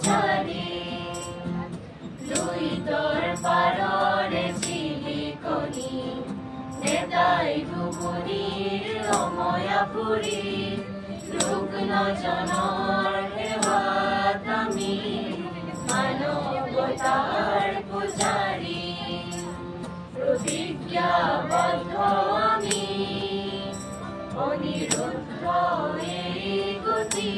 পূজাৰী লুইতৰ পাৰৰে চিলিকনি নেতাই ঘুগুনিৰ অময়াপুৰী ৰুগ্নজনৰ সেৱাত আমি মানৱতাৰ পূজাৰী প্ৰতিজ্ঞাবদ্ধ আমি অনিৰুদ্ধ এই গতি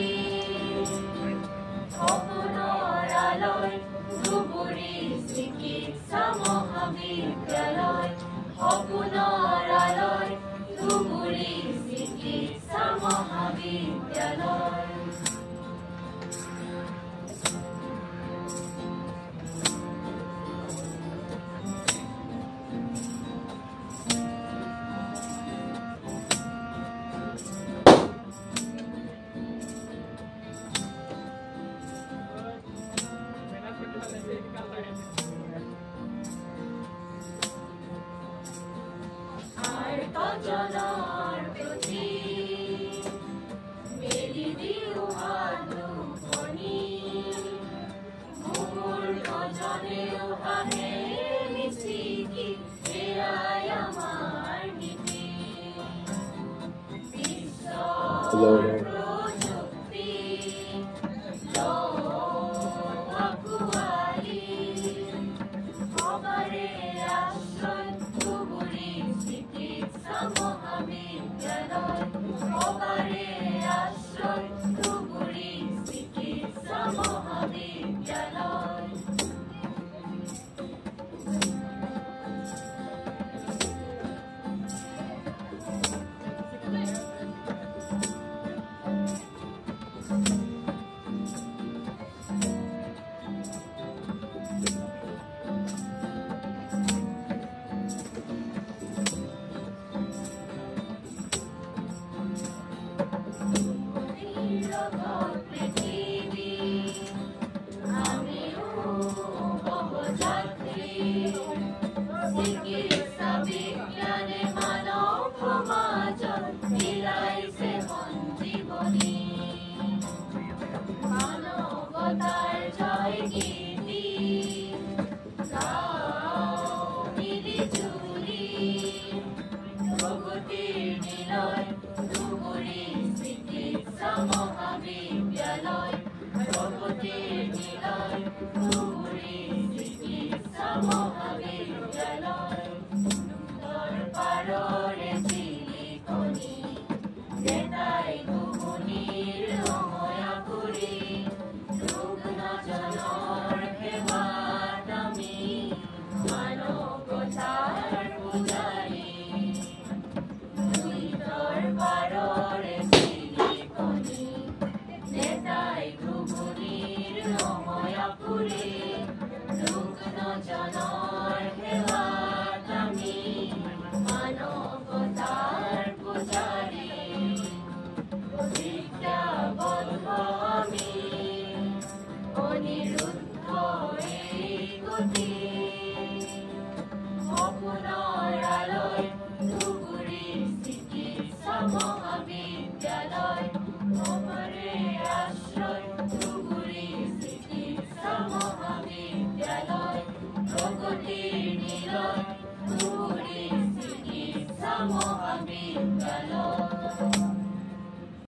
সপোনৰ আলয় ধুবুৰী চিকিৎসা মহাবিদ্যালয় সপোনৰ আলয় ধুবুৰী চিকিৎসা মহাবিদ্যালয় জনৰ প্ৰতি মেলি দিওঁ হাতনি মোৰ ভজনেও হাঁহে মিচিকি এয়াই আমাৰ নীতি বিশ্বৰ প্ৰযুক্তি আঁকোৱালি সবাৰে আশ্ৰয় ধুবুৰী চিকিৎসা মহাবিদ্যালয় সবাৰে আশ্ৰয় ধুবুৰী চিকিৎসা মহাবিদ্যালয় চিকিৎসা বিজ্ঞানে মানৱ সমাজত মিলাইছে সঞ্জীৱনী মানৱতাৰ জয় গীতি মিলি জুলি প্ৰগতিৰ নিলয় ধুবুৰী চিকিৎসা মহাবিদ্যালয় প্ৰগতিৰ নিলয় ধুবুৰী চিকিৎসা মহাবিদ্যালয় পাৰৰে চিলিকনি নেতাই ঘুগুনিৰ অময়াপুৰী ৰুগ্নজনৰ সেৱাত আমি মানৱতাৰ পূজাৰী লুইতৰ পাৰৰে চিলিকনি নেতাই ঘুগুনিৰ অময়াপুৰী ৰুগ্নজনৰ সেৱাত আমি মানৱতাৰ পূজাৰী প্ৰতিজ্ঞাবদ্ধ আমি অনিৰুদ্ধ এই গতি সপোনৰ আলয় ধুবুৰী চিকিৎসা মহাবিদ্যালয় সবাৰে আশ্ৰয় ধুবুৰী চিকিৎসা মহাবিদ্যালয় প্ৰগতিৰ নিলয়